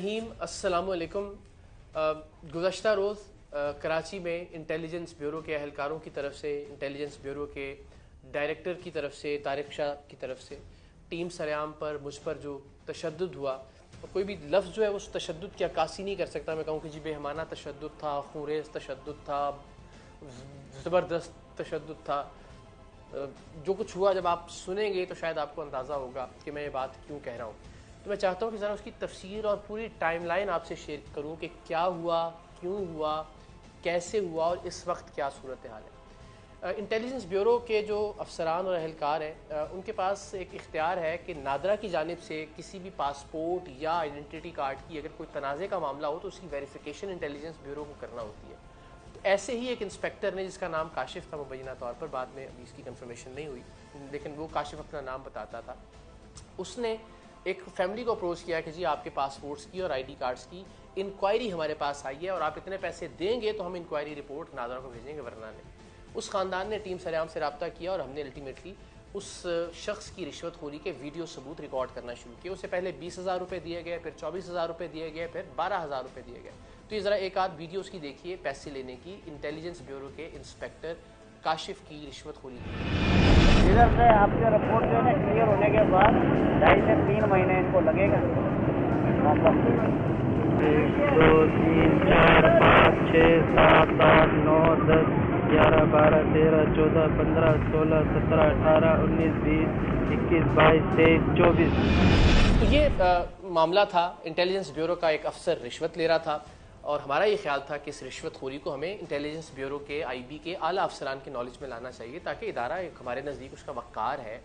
रहीम अस्सलामुअलैकुम। गुज़श्ता रोज़ कराची में intelligence bureau के अहलकारों की तरफ से, इंटेलिजेंस ब्यूरो के डायरेक्टर की तरफ से, तारिक शाह की तरफ से टीम सरेआम पर मुझ पर जो तशद्दुद हुआ, और कोई भी लफ्ज़ जो है उस तशद्दुद की अक्कासी नहीं कर सकता। मैं कहूँ कि जी बेहमाना तशद्दुद था, खूरेज़ तशद्दुद था, ज़बरदस्त तशद्दुद था। जो कुछ हुआ जब आप सुनेंगे तो शायद आपको अंदाज़ा होगा कि मैं ये बात क्यों कह रहा हूँ। तो मैं चाहता हूँ कि ज़रा उसकी तफसीर और पूरी टाइमलाइन आपसे शेयर करूँ कि क्या हुआ, क्यों हुआ, कैसे हुआ और इस वक्त क्या सूरत हाल है। इंटेलिजेंस ब्यूरो के जो अफसरान और अहलकार हैं, उनके पास एक इख्तियार है कि नादरा की जानिब से किसी भी पासपोर्ट या आइडेंटिटी कार्ड की अगर कोई तनाज़े का मामला हो तो उसकी वेरिफिकेशन इंटेलिजेंस ब्यूरो को करना होती है। ऐसे ही एक इंस्पेक्टर ने, जिसका नाम काशिफ था मुबैना तौर पर, बाद में अभी इसकी कंफर्मेशन नहीं हुई, लेकिन वो काशिफ अपना नाम बताता था, उसने एक फैमिली को अप्रोच किया कि जी आपके पासपोर्ट्स की और आईडी कार्ड्स की इंक्वायरी हमारे पास आई है और आप इतने पैसे देंगे तो हम इंक्वायरी रिपोर्ट नादरा को भेजेंगे, वरना नहीं। उस ख़ानदान ने टीम सरेआम से रब्ता किया और हमने अल्टीमेटली उस शख्स की रिश्वतखोरी के वीडियो सबूत रिकॉर्ड करना शुरू किया। उससे पहले 20,000 रुपये दिए गए, फिर 24,000 रुपये दिए गए, फिर 12,000 रुपये दिए गए। तो ये ज़रा एक आध वीडियो उसकी देखिए, पैसे लेने की, इंटेलिजेंस ब्यूरो के इंस्पेक्टर काशिफ की रिश्वतखोरी की। इधर से आपकी रिपोर्ट जो है ना क्लियर होने के बाद 2.5 से 3 महीने इनको लगेगा। 1 2 3 4 5 6 7 8 9 10 11 12 13 14 15 16 17 18 19 20 21 22 23 24। तो ये मामला था, इंटेलिजेंस ब्यूरो का एक अफसर रिश्वत ले रहा था और हमारा ये ख्याल था कि इस रिश्वतखोरी को हमें इंटेलिजेंस ब्यूरो के आईबी के आला अफसरान की नॉलेज में लाना चाहिए, ताकि इदारा एक हमारे नज़दीक उसका वक़ार है,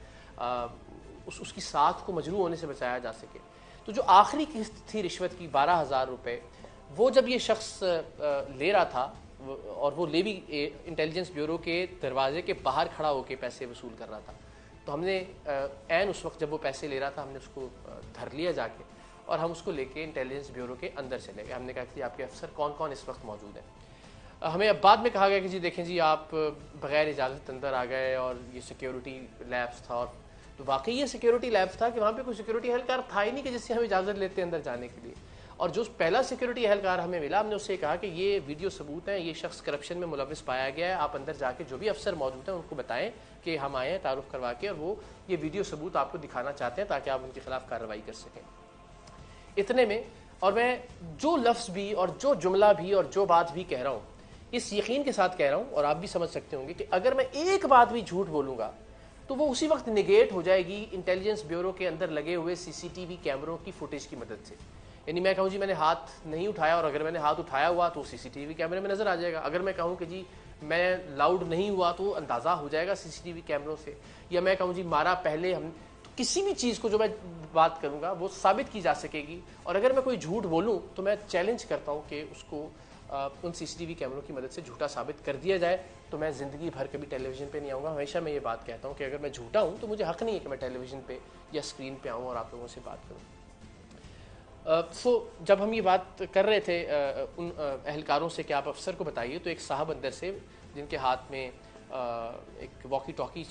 उसकी साख को मजरू होने से बचाया जा सके। तो जो आखिरी किस्त थी रिश्वत की 12,000 रुपये, वो जब ये शख्स ले रहा था और वो ले भी इंटेलिजेंस ब्यूरो के दरवाजे के बाहर खड़ा होकर पैसे वसूल कर रहा था, तो हमने ऐन उस वक्त जब वो पैसे ले रहा था हमने उसको धर लिया जाके और हम उसको लेके इंटेलिजेंस ब्यूरो के अंदर चले गए। हमने कहा कि आपके अफसर कौन कौन इस वक्त मौजूद हैं। हमें अब बाद में कहा गया कि जी देखें जी आप बग़ैर इजाज़त अंदर आ गए और ये सिक्योरिटी लैब्स था, और तो वाकई ये सिक्योरिटी लैब्स था कि वहाँ पे कोई सिक्योरिटी एहलकार था ही नहीं कि जिससे हम इजाज़त लेते अंदर जाने के लिए। और जो पहला सिक्योरिटी एहलकार हमें मिला, हमने उससे कहा कि ये वीडियो सबूत हैं, ये शख्स करप्शन में मुलविस पाया गया है, आप अंदर जाके जो भी अफसर मौजूद हैं उनको बताएं कि हम आए हैं तारुफ करवा के और वो ये वीडियो सबूत आपको दिखाना चाहते हैं ताकि आप उनके खिलाफ कार्रवाई कर सकें। इतने में, और मैं जो लफ्ज़ भी और जो जुमला भी और जो बात भी कह रहा हूँ इस यकीन के साथ कह रहा हूँ, और आप भी समझ सकते होंगे कि अगर मैं एक बात भी झूठ बोलूँगा तो वो उसी वक्त निगेट हो जाएगी इंटेलिजेंस ब्यूरो के अंदर लगे हुए सीसीटीवी कैमरों की फुटेज की मदद से। यानी मैं कहूँ जी मैंने हाथ नहीं उठाया और अगर मैंने हाथ उठाया हुआ तो सीसीटीवी कैमरे में नज़र आ जाएगा। अगर मैं कहूँ कि जी मैं लाउड नहीं हुआ तो अंदाज़ा हो जाएगा सीसीटीवी कैमरों से। या मैं कहूँ जी मारा पहले हम, तो किसी भी चीज़ को जो मैं बात करूँगा वो साबित की जा सकेगी। और अगर मैं कोई झूठ बोलूँ तो मैं चैलेंज करता हूँ कि उसको उन सीसीटीवी कैमरों की मदद से झूठा साबित कर दिया जाए, तो मैं ज़िंदगी भर कभी टेलीविज़न पे नहीं आऊँगा। हमेशा मैं ये बात कहता हूँ कि अगर मैं झूठा हूँ तो मुझे हक़ नहीं है कि मैं टेलीविज़न पे या स्क्रीन पे आऊँ और आप लोगों से बात करूँ। जब हम ये बात कर रहे थे उन अहलकारों से कि आप अफसर को बताइए, तो एक साहब अंदर से जिनके हाथ में एक वॉकी टॉकी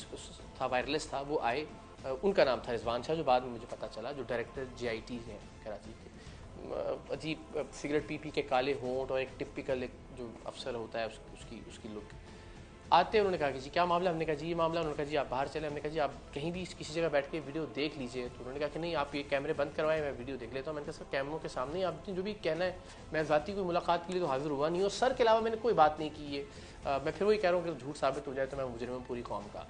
था, वायरलेस था, वो आए। उनका नाम था रिजवान शाह, जो बाद में मुझे पता चला जो डायरेक्टर GIT हैं कराची के। अजीब सिगरेट पी के काले होंठ और एक टिपिकल एक जो अफसर होता है उसकी लुक। आते उन्होंने कहा कि जी क्या मामला, हमने कहा जी ये मामला। उन्होंने कहा जी आप बाहर चले। हमने कहा जी आप कहीं भी किसी जगह बैठ के वीडियो देख लीजिए। तो उन्होंने कहा कि नहीं आप ये कैमरे बंद करवाएं, मैं वीडियो देख लेता हूँ। मैंने कहा सर कैमरों के सामने आपने जो भी कहना है, मैं ज़ाती कोई मुलाकात के लिए तो हाजिर हुआ नहीं हूँ, सर के अलावा मैंने कोई बात नहीं की है। मैं फिर वही कह रहा हूँ कि झूठ साबित हो जाए तो मैं मुजरिम हूँ पूरी कौम का।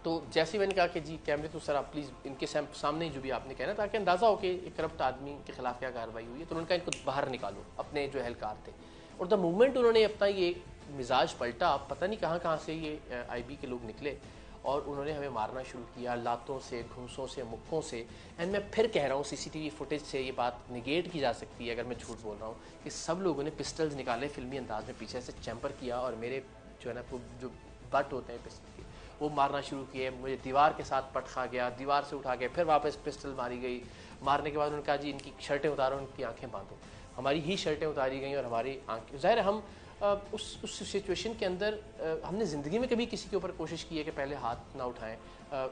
तो जैसे ही मैंने कहा कि जी कैमरे तो सर आप प्लीज़ इनके सामने ही जो भी आपने कहना, ताकि अंदाज़ा हो कि एक करप्ट आदमी के खिलाफ क्या कार्रवाई हुई है। तो उन्होंने कहा इनको बाहर निकालो, अपने जो एहलकार थे। और द मूवमेंट उन्होंने अपना ये मिजाज पलटा, पता नहीं कहाँ से ये IB के लोग निकले और उन्होंने हमें मारना शुरू किया, लातों से, घूंसों से, मुक्कों से। एंड मैं फिर कह रहा हूँ CCTV फुटेज से ये बात निगेट की जा सकती है अगर मैं झूठ बोल रहा हूँ कि सब लोगों ने पिस्टल्स निकाले, फिल्मी अंदाज में पीछे से चैम्पर किया और मेरे जो है ना जो बट होते हैं पिस्टल के, वो मारना शुरू किए। मुझे दीवार के साथ पट खा गया, दीवार से उठा के फिर वापस पिस्टल मारी गई। मारने के बाद उन्होंने कहा जी इनकी शर्टें उतारो, उनकी आंखें बांधो। हमारी ही शर्टें उतारी गई और हमारी आंखें, ज़ाहिर हम उस सिचुएशन के अंदर हमने ज़िंदगी में कभी किसी के ऊपर कोशिश की है कि पहले हाथ ना उठाएं,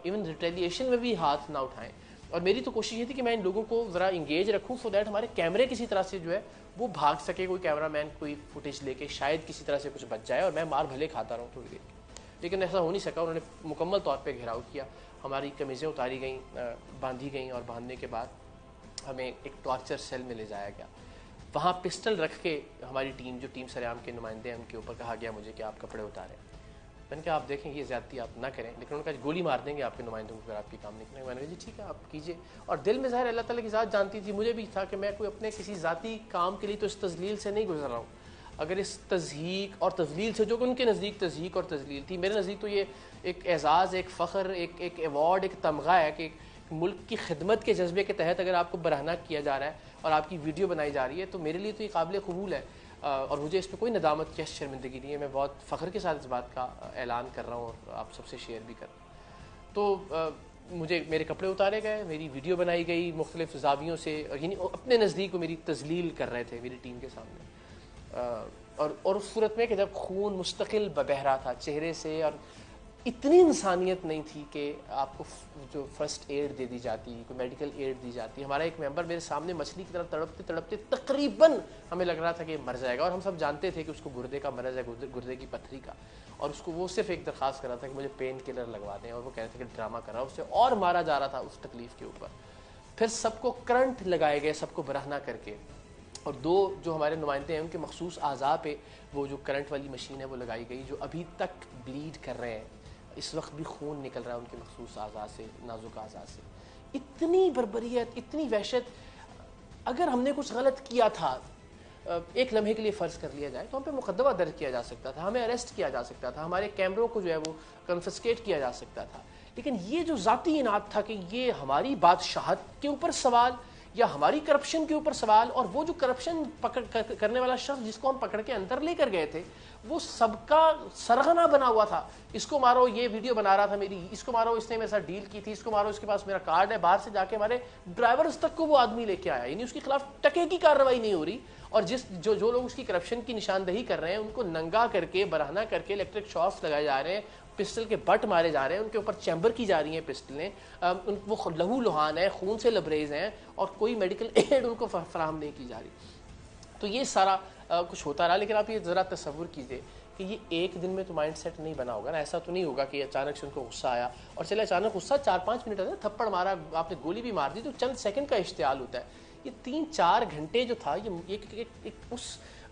इवन रिटेलिएशन में भी हाथ ना उठाएं। और मेरी तो कोशिश ये थी कि मैं इन लोगों को ज़रा इंगेज रखूँ सो दैट हमारे कैमरे किसी तरह से जो है वो भाग सके, कोई कैमरामैन कोई फुटेज लेके शायद किसी तरह से कुछ बच जाए और मैं मार भले खाता रहूँ थोड़ी देर। लेकिन ऐसा हो नहीं सका, उन्होंने मुकम्मल तौर पे घेराव किया, हमारी कमीज़ें उतारी गई, बांधी गई और बांधने के बाद हमें एक टॉर्चर सेल में ले जाया गया। वहाँ पिस्टल रख के हमारी टीम, जो टीम सरेआम के नुमाइंदे हैं, उनके ऊपर कहा गया मुझे कि आप कपड़े उतारें। मैंने कहा आप देखें ये ज़्यादती आप ना करें, लेकिन उन्होंने कहा गोली मार देंगे आपके नुमाइंदों को अगर आपकी काम नहीं करेंगे। मैंने कहा जी ठीक है आप कीजिए। और दिल में ज़ाहिर अल्लाह ताला की ज़ात जानती थी, मुझे भी था कि मैं कोई अपने किसी ज़ाती काम के लिए तो इस तज़लील से नहीं गुजर रहा हूँ। अगर इस तज़हीक और तज़लील से, जो कि उनके नज़दीक तज़हीक और तज़लील थी, मेरे नज़दीक तो ये एक एज़ाज़, एक फ़ख्र, एक एवॉर्ड, एक तमगा है कि मुल्क की खिदमत के जज्बे के तहत अगर आपको बरहना किया जा रहा है और आपकी वीडियो बनाई जा रही है तो मेरे लिए तो ये काबिल कबूल है। और मुझे इस पर कोई नदामत या शर्मिंदगी नहीं है। मैं बहुत फ़ख्र के साथ इस बात का ऐलान कर रहा हूँ और आप सबसे शेयर भी कर रहा हूँ। तो मुझे मेरे कपड़े उतारे गए, मेरी वीडियो बनाई गई मुख्तलिफ ज़ावियों से, यानी अपने नज़दीक को मेरी तज़लील कर रहे थे मेरी टीम के सामने। और उस सूरत में कि जब खून मुस्तकिल बह रहा था चेहरे से और इतनी इंसानियत नहीं थी कि आपको जो फर्स्ट एड दे दी जाती, कोई मेडिकल एड दी जाती। हमारा एक मेंबर मेरे सामने मछली की तरह तड़पते तड़पते तकरीबन हमें लग रहा था कि मर जाएगा, और हम सब जानते थे कि उसको गुर्दे का मरज़ है, गुर्दे की पथरी का, और उसको वो सिर्फ एक दरख्वास्त कर रहा था कि मुझे पेन किलर लगवा दें, और वो कह रहे थे कि ड्रामा कर रहा है, उससे और मारा जा रहा था उस तकलीफ़ के ऊपर। फिर सबको करंट लगाए गए, सबको बरहना करके, और दो जो हमारे नुमाइंदे हैं उनके मखसूस आज़ा पे वो जो करंट वाली मशीन है वो लगाई गई, जो अभी तक ब्लीड कर रहे हैं, इस वक्त भी खून निकल रहा है उनके मखसूस आज़ा से, नाजुक आज़ा से। इतनी बर्बरियत, इतनी वहशत। अगर हमने कुछ गलत किया था, एक लम्हे के लिए फ़र्ज़ कर लिया जाए, तो हम पे मुकदमा दर्ज किया जा सकता था, हमें अरेस्ट किया जा सकता था, हमारे कैमरों को जो है वो कन्फिस्केट किया जा सकता था। लेकिन ये जो ज़ाती इनाद था कि ये हमारी बादशाहत के ऊपर सवाल या हमारी करप्शन के ऊपर सवाल, और वो जो करप्शन करने वाला शख्स जिसको हम पकड़ के अंदर लेकर गए थे वो सबका सरगना बना हुआ था। इसको मारो, ये वीडियो बना रहा था मेरी, इसको मारो, इसने मेरे साथ डील की थी, इसको मारो, इसके पास मेरा कार्ड है। बाहर से जाके हमारे ड्राइवर्स तक को वो आदमी लेके आया, यानी उसके खिलाफ टके की कार्रवाई नहीं हो रही। और जो लोग उसकी करप्शन की निशानदही कर रहे हैं उनको नंगा करके, बरहना करके, इलेक्ट्रिक शॉक्स लगाए जा रहे हैं, पिस्टल के बट मारे जा रहे हैं, उनके ऊपर चैम्बर की जा रही हैं पिस्टलें, वो लहू लुहान है, खून से लबरेज हैं, और कोई मेडिकल एड उनको फराहम नहीं की जा रही। तो ये सारा कुछ होता रहा। लेकिन आप ये ज़रा तसव्वुर कीजिए कि ये एक दिन में तो माइंड सेट नहीं बना होगा ना। ऐसा तो नहीं होगा कि अचानक से उनको गुस्सा आया और चले अचानक गुस्सा 4-5 मिनट है, थप्पड़ मारा, आपने गोली भी मार दी, तो चंद सेकंड का इश्तियाल होता है। ये 3-4 घंटे जो था, ये एक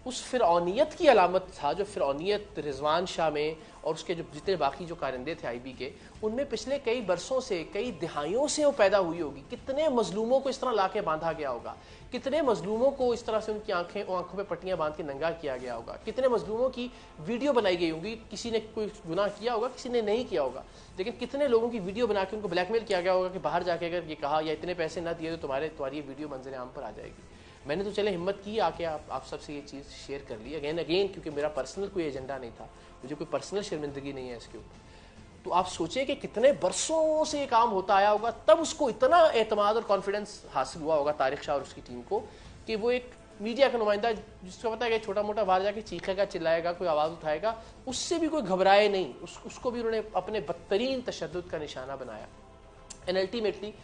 उस फिरौनियत की अलामत था, जो फिरौनियत रिजवान शाह में और उसके जो जितने बाकी जो कारिंदे थे आईबी के, उनमें पिछले कई बरसों से, कई दिहाइयों से वो पैदा हुई होगी। कितने मजलूमों को इस तरह लाके बांधा गया होगा, कितने मजलूमों को इस तरह से उनकी आंखों पे पट्टियां बांध के नंगा किया गया होगा, कितने मजलूमों की वीडियो बनाई गई होगी। किसी ने कोई गुनाह किया होगा, किसी ने नहीं किया होगा, लेकिन कितने लोगों की वीडियो बना के उनको ब्लैकमेल किया गया होगा कि बाहर जाके अगर ये कहा या इतने पैसे ना दिए तो तुम्हारी वीडियो मंजर आम पर आ जाएगी। मैंने तो चले हिम्मत की आके आप सबसे ये चीज़ शेयर कर ली अगेन, क्योंकि मेरा पर्सनल कोई एजेंडा नहीं था, मुझे कोई पर्सनल शर्मिंदगी नहीं है इसके ऊपर। तो आप सोचिए कि कितने बरसों से ये काम होता आया होगा, तब उसको इतना एतमाद और कॉन्फिडेंस हासिल हुआ होगा तारिक शाह और उसकी टीम को, कि वो एक मीडिया का नुमाइंदा जिसको पता है कि छोटा मोटा बाहर जाके चीखेगा, चिल्लाएगा, कोई आवाज़ उठाएगा, उससे भी कोई घबराए नहीं, उसको भी उन्होंने अपने बदतरीन तशद्दुद का निशाना बनाया। एंड अल्टीमेटली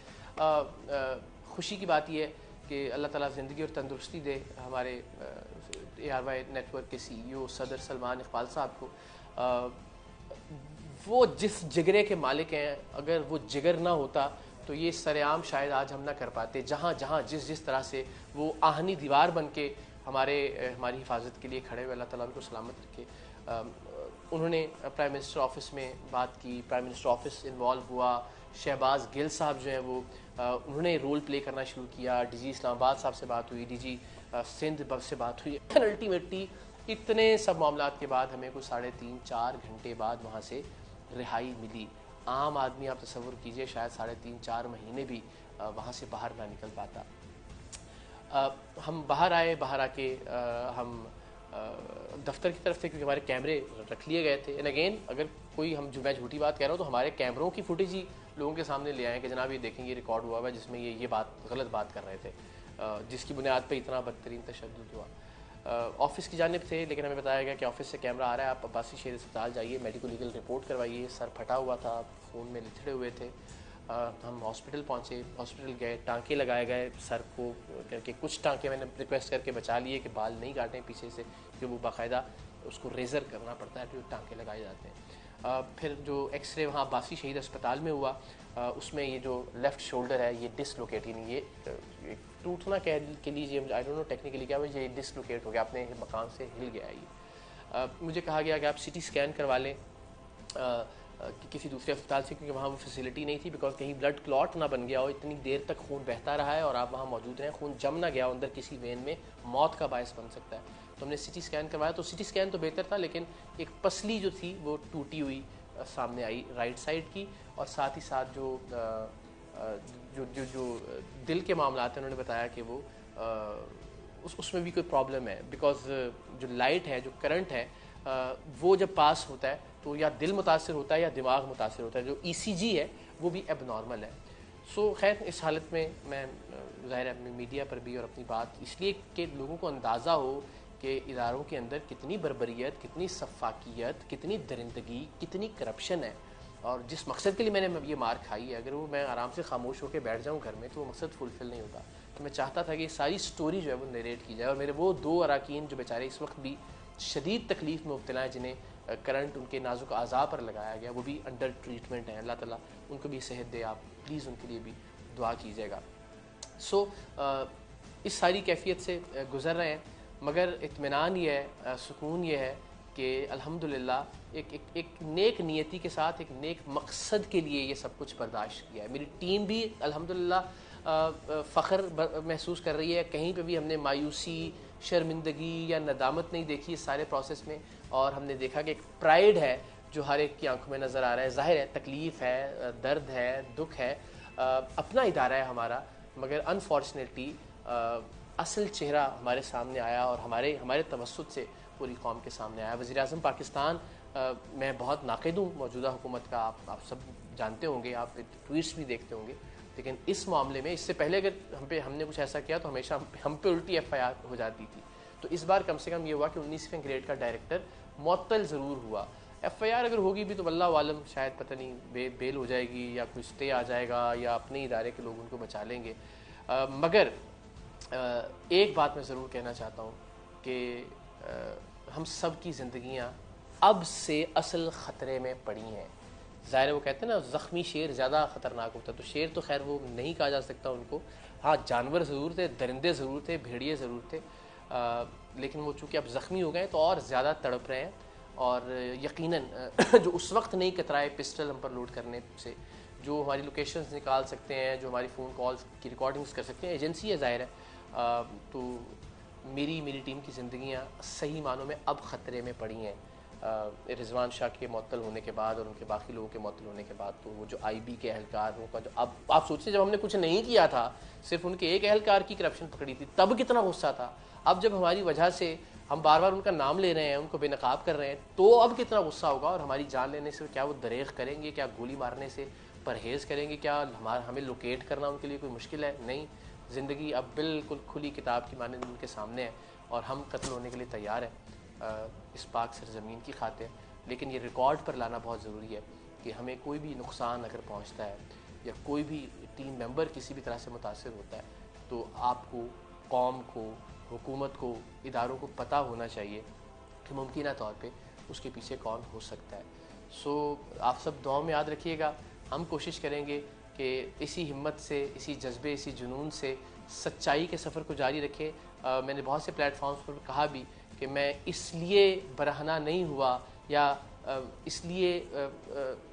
खुशी की बात यह है कि अल्लाह ताला ज़िंदगी और तंदुरुस्ती दे हमारे ARY नेटवर्क के CEO सदर सलमान इकबाल साहब को। वो जिस जिगरे के मालिक हैं, अगर वो जिगर ना होता तो ये सरेआम शायद आज हम ना कर पाते। जहाँ जहाँ जिस तरह से वो आहनी दीवार बन के हमारी हिफाजत के लिए खड़े हुए, अल्लाह ताला उनको सलामत रखे। उन्होंने प्राइम मिनिस्टर ऑफिस में बात की, प्राइम मिनिस्टर ऑफिस इन्वॉल्व हुआ, शहबाज गिल साहब जो हैं वो उन्होंने रोल प्ले करना शुरू किया, DG इस्लामाबाद साहब से बात हुई, DG सिंध से बात हुई। अल्टीमेटली इतने सब मामलात के बाद हमें कुछ 3.5-4 घंटे बाद वहाँ से रिहाई मिली। आम आदमी आप तसव्वुर कीजिए शायद 3.5-4 महीने भी वहाँ से बाहर ना निकल पाता। हम बाहर आए, बाहर आके हम दफ्तर की तरफ थे क्योंकि हमारे कैमरे रख लिए गए थे। एंड अगेन अगर कोई मैं झूठी बात कह रहा हूँ तो हमारे कैमरों की फुटेज ही लोगों के सामने ले आए कि जनाब ये देखें ये रिकॉर्ड हुआ हुआ है जिसमें ये गलत बात कर रहे थे, जिसकी बुनियाद पर इतना बदतरीन तशद्दुद हुआ। ऑफिस की जानिब थे, लेकिन हमें बताया गया कि ऑफिस से कैमरा आ रहा है, आप अब्बासी शेर अस्पताल जाइए, मेडिको लीगल रिपोर्ट करवाइए। सर फटा हुआ था, खून में लिथड़े हुए थे। हम हॉस्पिटल पहुँचे, हॉस्पिटल गए, टांके लगाए गए सर को करके, कुछ टांके मैंने रिक्वेस्ट करके बचा लिए कि बाल नहीं काटें पीछे से, कि वो बाकायदा उसको रेज़र करना पड़ता है, फिर टांके लगाए जाते हैं। फिर जो एक्सरे वहाँ अब्बासी शहीद अस्पताल में हुआ, उसमें ये जो लेफ़्ट शोल्डर है ये डिसलोकेट, यानी ये टूटना कह के लीजिए, आई डोंट नो टेक्निकली क्या, ये डिसलोकेट हो गया, अपने मकान से हिल गया है ये। मुझे कहा गया कि आप सिटी स्कैन करवा लें किसी दूसरे अस्पताल से, क्योंकि वहाँ वो फैसिलिटी नहीं थी, बिकॉज कहीं ब्लड क्लॉट ना बन गया हो, इतनी देर तक खून बहता रहा है और आप वहाँ मौजूद रहें, खून जम ना गया हो अंदर किसी वेन में, मौत का बायस बन सकता है। तो हमने सिटी स्कैन करवाया, तो सिटी स्कैन तो बेहतर था, लेकिन एक पसली जो थी वो टूटी हुई सामने आई राइट साइड की, और साथ ही साथ जो जो जो जो दिल के मामला हैं, उन्होंने बताया कि वो उसमें भी कोई प्रॉब्लम है, बिकॉज जो लाइट है, जो करंट है, वो जब पास होता है तो या दिल मुतासर होता है या दिमाग मुतासर होता है, जो ECG है वो भी एबनॉर्मल है। सो खैर इस हालत में मैं ज़ाहिर है अपनी मीडिया पर भी और अपनी बात इसलिए कि लोगों को अंदाज़ा हो कि इदारों के अंदर कितनी बर्बरियत, कितनी सफाकियत, कितनी दरिंदगी, कितनी करप्शन है, और जिस मकसद के लिए मैंने ये मार खाई है, अगर वो मैं आराम से खामोश होकर बैठ जाऊँ घर में तो वो मकसद फुलफिल नहीं होता। तो मैं चाहता था कि सारी स्टोरी जो है वो नरेट की जाए, और मेरे वो 2 अरकान जो बेचारे इस वक्त भी शदीद तकलीफ़ में मुब्तला हैं, जिन्हें करंट उनके नाजुक आज़ा पर लगाया गया, वो भी अंडर ट्रीटमेंट है, अल्लाह ताला उनको भी सेहत दे, आप प्लीज़ उनके लिए भी दुआ कीजिएगा। सो इस सारी कैफियत से गुज़र रहे हैं, मगर इत्मीनान ये है, सुकून ये है कि अल्हम्दुलिल्लाह एक नेक नियति के साथ, एक नेक मकसद के लिए ये सब कुछ बर्दाश्त किया है। मेरी टीम भी अल्हम्दुलिल्लाह फ़ख्र महसूस कर रही है, कहीं पे भी हमने मायूसी, शर्मिंदगी या नदामत नहीं देखी इस सारे प्रोसेस में, और हमने देखा कि एक प्राइड है जो हर एक की आंखों में नज़र आ रहा है। ज़ाहिर है तकलीफ़ है, दर्द है, दुख है, अपना इदारा है हमारा, मगर अनफॉर्चुनेटली असल चेहरा हमारे सामने आया, और हमारे तवस्सुत से पूरी कौम के सामने आया। वज़ीर-ए-आज़म पाकिस्तान, मैं बहुत नाक़िद हूँ मौजूदा हुकूमत का, आप सब जानते होंगे, आप ट्वीट्स भी देखते होंगे, लेकिन इस मामले में इससे पहले अगर हमने कुछ ऐसा किया तो हमेशा हम पे उल्टी FIR हो जाती थी। तो इस बार कम से कम ये हुआ कि 19वें ग्रेड का डायरेक्टर मुअत्तल ज़रूर हुआ। FIR अगर होगी भी तो वल्लाह आलम, शायद पता नहीं बेल हो जाएगी या कोई स्टे आ जाएगा या अपने इदारे के लोग उनको बचा लेंगे। मगर एक बात मैं ज़रूर कहना चाहता हूँ कि हम सब की ज़िंदगियाँ अब से असल ख़तरे में पड़ी हैं। ज़ाहिर है वो कहते हैं ना, ज़ख्मी शेर ज़्यादा ख़तरनाक होता है, तो शेर तो खैर वो नहीं कहा जा सकता उनको, हाँ जानवर ज़रूर थे, दरिंदे ज़रूर थे, भेड़िए ज़रूर थे, लेकिन वो चूँकि अब ज़ख्मी हो गए तो और ज़्यादा तड़प रहे हैं, और यकीनन जो उस वक्त नहीं कतराए पिस्टल हम पर लोड करने से, जो हमारी लोकेशंस निकाल सकते हैं, जो हमारी फ़ोन कॉल्स की रिकॉर्डिंग्स कर सकते हैं, एजेंसी है ज़ाहिर है, तो मेरी टीम की ज़िंदगियाँ सही मानों में अब ख़तरे में पड़ी हैं रिजवान शाह के मुअत्तल होने के बाद और उनके बाकी लोगों के मुअत्तल होने के बाद। तो वो जो IB के एहलकारों का, जो अब आप सोचते, जब हमने कुछ नहीं किया था, सिर्फ उनके एक एहलकार की करप्शन पकड़ी थी, तब कितना गुस्सा था। अब जब हमारी वजह से हम बार बार उनका नाम ले रहे हैं, उनको बेनकाब कर रहे हैं, तो अब कितना गुस्सा होगा। और हमारी जान लेने से क्या वो दरेग करेंगे? क्या गोली मारने से परहेज़ करेंगे? क्या हमें लोकेट करना उनके लिए कोई मुश्किल है? नहीं, ज़िंदगी अब बिल्कुल खुली किताब की मानंद उनके सामने है, और हम कत्ल होने के लिए तैयार हैं इस पाक सरज़मीन की खातिर। लेकिन ये रिकॉर्ड पर लाना बहुत ज़रूरी है कि हमें कोई भी नुकसान अगर पहुंचता है या कोई भी टीम मेंबर किसी भी तरह से मुतासिर होता है, तो आपको, कौम को, हुकूमत को, इदारों को पता होना चाहिए कि मुमकिन तौर पे उसके पीछे कौन हो सकता है। सो आप सब दुआ में याद रखिएगा। हम कोशिश करेंगे कि इसी हिम्मत से, इसी जज्बे, इसी जुनून से सच्चाई के सफ़र को जारी रखें। मैंने बहुत से प्लेटफॉर्म्स पर कहा भी कि मैं इसलिए बरहना नहीं हुआ या इसलिए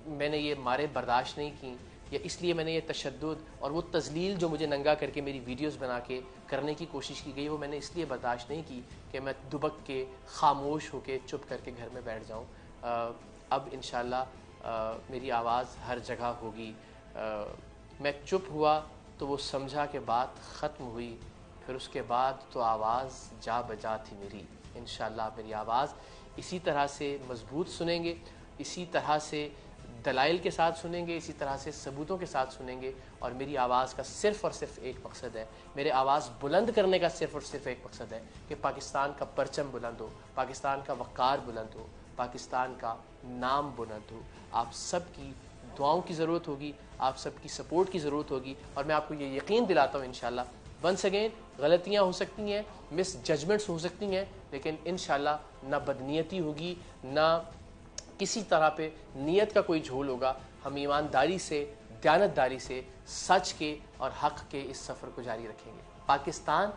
मैंने ये मारे बर्दाश्त नहीं की, या इसलिए मैंने ये तशद्दुद और वो तज़लील जो मुझे नंगा करके मेरी वीडियोस बना के करने की कोशिश की गई, वो मैंने इसलिए बर्दाश्त नहीं की कि मैं दुबक के, खामोश होके, चुप करके घर में बैठ जाऊँ। अब इंशाअल्लाह मेरी आवाज़ हर जगह होगी। मैं चुप हुआ तो वो समझा कि बात ख़त्म हुई, फिर उसके बाद तो आवाज़ जा बजा थी मेरी। इंशाअल्लाह मेरी आवाज़ इसी तरह से मजबूत सुनेंगे, इसी तरह से दलाइल के साथ सुनेंगे, इसी तरह से सबूतों के साथ सुनेंगे। और मेरी आवाज़ का सिर्फ़ और सिर्फ एक मकसद है, मेरे आवाज़ बुलंद करने का सिर्फ़ और सिर्फ एक मकसद है कि पाकिस्तान का परचम बुलंद हो, पाकिस्तान का वक़ार बुलंद हो, पाकिस्तान का नाम बुलंद हो। आप सब की दुआओं की ज़रूरत होगी, आप सबकी सपोर्ट की ज़रूरत होगी। और मैं आपको ये यकीन दिलाता हूँ इंशाल्लाह, वंस अगेन गलतियाँ हो सकती हैं, मिस जजमेंट्स हो सकती हैं, लेकिन इंशाल्लाह ना बदनीयती होगी, ना किसी तरह पे नीयत का कोई झोल होगा। हम ईमानदारी से, दयानतदारी से, सच के और हक़ के इस सफ़र को जारी रखेंगे। पाकिस्तान